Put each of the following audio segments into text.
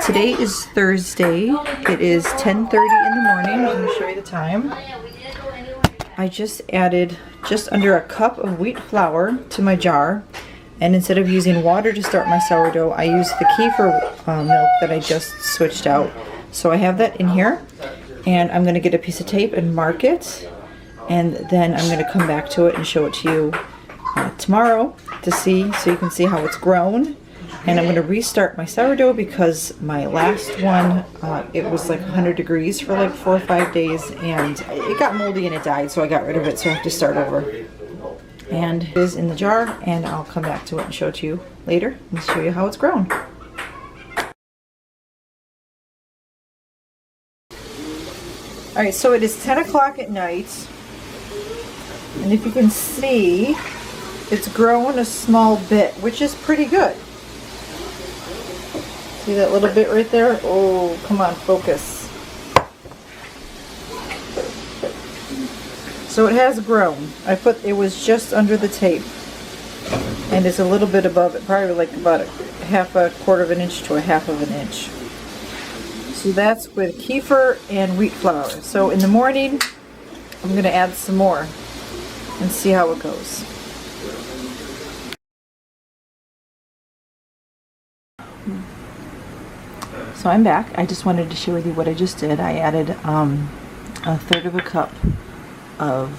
Today is Thursday. It is 10:30 in the morning. I'm going to show you the time. I just added just under a cup of wheat flour to my jar, and instead of using water to start my sourdough, I used the kefir milk that I just switched out. So I have that in here, and I'm going to get a piece of tape and mark it, and then I'm going to come back to it and show it to you tomorrow to see, so you can see how it's grown. And I'm going to restart my sourdough because my last one, it was like 100 degrees for like 4 or 5 days, and it got moldy and it died, so I got rid of it, so I have to start over. And it is in the jar, and I'll come back to it and show it to you later and show you how it's grown. Alright, so it is 10 o'clock at night, and if you can see, it's grown a small bit, which is pretty good. See that little bit right there? Oh, come on, focus. So it has grown. It was just under the tape, and it's a little bit above it, probably like about a quarter of an inch to a half of an inch. So that's with kefir and wheat flour. So in the morning, I'm going to add some more and see how it goes. So I'm back. I just wanted to share with you what I just did. I added a third of a cup of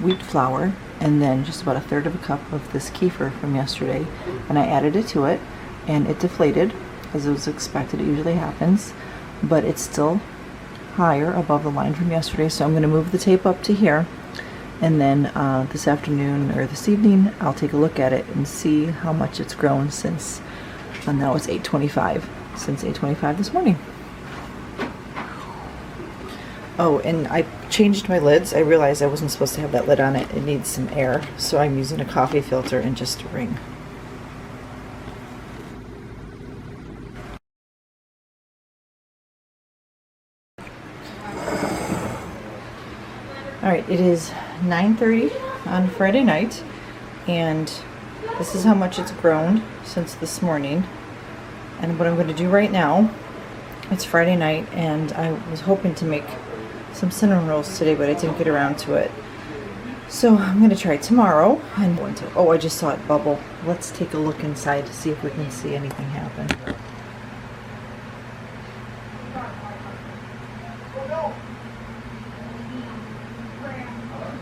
wheat flour, and then just about a third of a cup of this kefir from yesterday, and I added it to it, and it deflated as it was expected. It usually happens, but it's still higher above the line from yesterday, so I'm going to move the tape up to here, and then this afternoon or this evening I'll take a look at it and see how much it's grown since now it's 8:25. Since 8:25 this morning. Oh, and I changed my lids. I realized I wasn't supposed to have that lid on it. It needs some air, so I'm using a coffee filter and just a ring. Alright, it is 9:30 on Friday night, and this is how much it's grown since this morning. And what I'm going to do right now, it's Friday night, and I was hoping to make some cinnamon rolls today, but I didn't get around to it. So I'm going to try it tomorrow. And oh, I just saw it bubble. Let's take a look inside to see if we can see anything happen.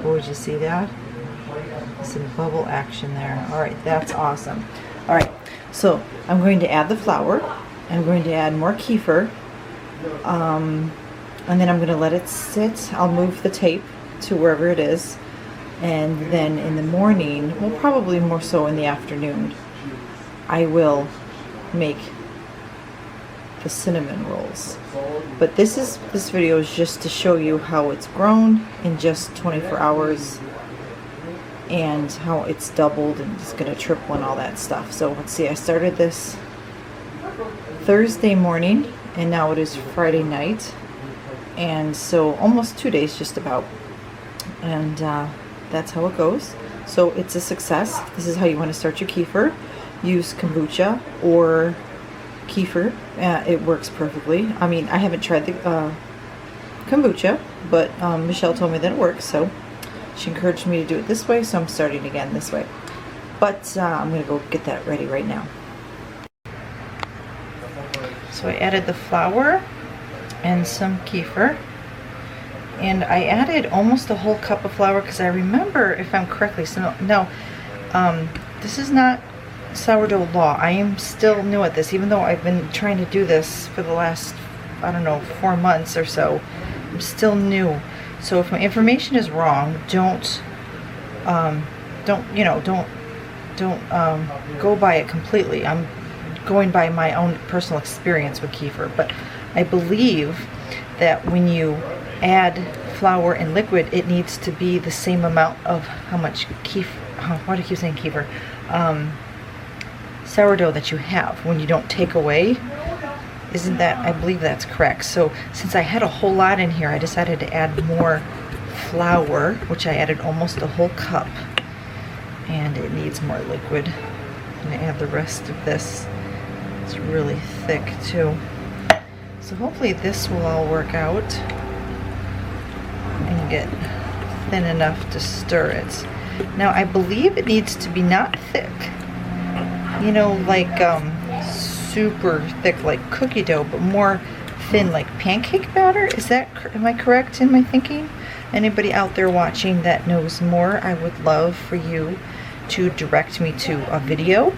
Oh, did you see that? Some bubble action there. Alright, that's awesome. Alright, so I'm going to add the flour. I'm going to add more kefir. And then I'm going to let it sit. I'll move the tape to wherever it is. And then in the morning, well, probably more so in the afternoon, I will make the cinnamon rolls. But this video is just to show you how it's grown in just 24 hours. And how it's doubled and it's going to triple and all that stuff. So let's see, I started this Thursday morning, and now it is Friday night, and so almost 2 days just about, and that's how it goes. So it's a success. This is how you want to start your kefir. Use kombucha or kefir. It works perfectly. I mean, I haven't tried the kombucha, but Michelle told me that it works, so she encouraged me to do it this way, so I'm starting again this way. But I'm going to go get that ready right now. So I added the flour and some kefir. And I added almost a whole cup of flour because I remember, if I'm correctly, so no, this is not sourdough law. I am still new at this, even though I've been trying to do this for the last, I don't know, 4 months or so. I'm still new. So if my information is wrong, don't go by it completely. I'm going by my own personal experience with kefir, but I believe that when you add flour and liquid, it needs to be the same amount of how much kefir, why do I keep saying kefir? Sourdough that you have when you don't take away. Isn't that, I believe that's correct. So since I had a whole lot in here, I decided to add more flour, which I added almost a whole cup, and it needs more liquid. I'm going to add the rest of this. It's really thick too. So hopefully this will all work out and get thin enough to stir it. Now I believe it needs to be not thick, you know, like super thick like cookie dough, but more thin like pancake batter. Is that, am I correct in my thinking? Anybody out there watching that knows more, I would love for you to direct me to a video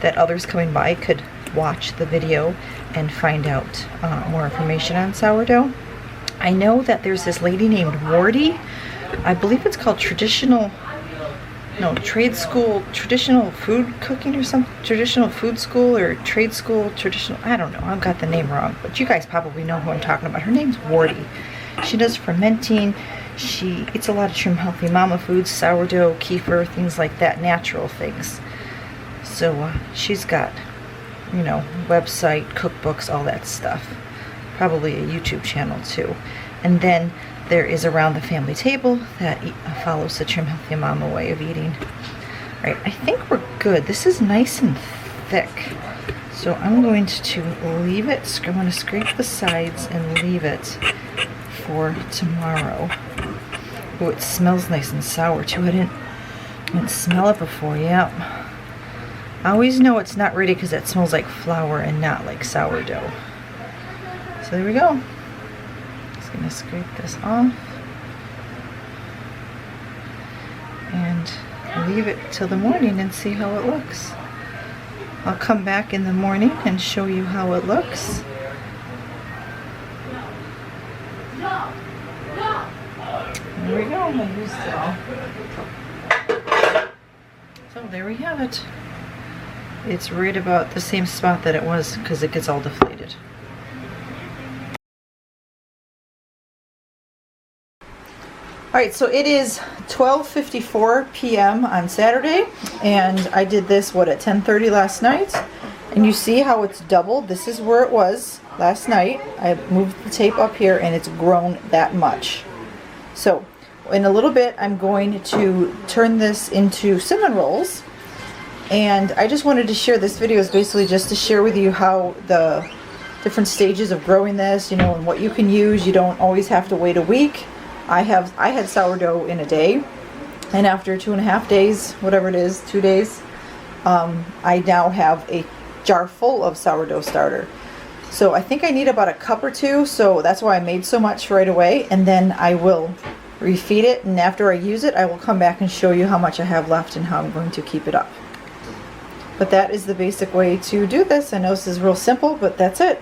that others coming by could watch the video and find out more information on sourdough. I know that there's this lady named Wardy. I believe it's called traditional food cooking or something, traditional food school or trade school, traditional, I don't know, I've got the name wrong, but you guys probably know who I'm talking about. Her name's Wardy. She does fermenting. She eats a lot of Trim Healthy Mama foods, sourdough, kefir, things like that, natural things. So she's got, you know, website, cookbooks, all that stuff. Probably a YouTube channel too. And then there is Around the Family Table that follows the Trim Healthy Mama way of eating. All right, I think we're good. This is nice and thick. So I'm going to leave it. I'm going to scrape the sides and leave it for tomorrow. Oh, it smells nice and sour too. I didn't smell it before. Yep. I always know it's not ready because it smells like flour and not like sourdough. So there we go. Just gonna scrape this off and leave it till the morning and see how it looks. I'll come back in the morning and show you how it looks. There we go. I used it all. So there we have it. It's right about the same spot that it was because it gets all deflated. Alright, so it is 12:54 p.m. on Saturday, and I did this, what, at 10:30 last night? And you see how it's doubled? This is where it was last night. I moved the tape up here, and it's grown that much. So, in a little bit, I'm going to turn this into cinnamon rolls. And I just wanted to share this video is basically just to share with you how the different stages of growing this, you know, and what you can use. You don't always have to wait a week. I had sourdough in a day, and after 2.5 days, whatever it is, 2 days, I now have a jar full of sourdough starter. So I think I need about a cup or two, so that's why I made so much right away, and then I will refeed it, and after I use it, I will come back and show you how much I have left and how I'm going to keep it up. But that is the basic way to do this. I know this is real simple, but that's it.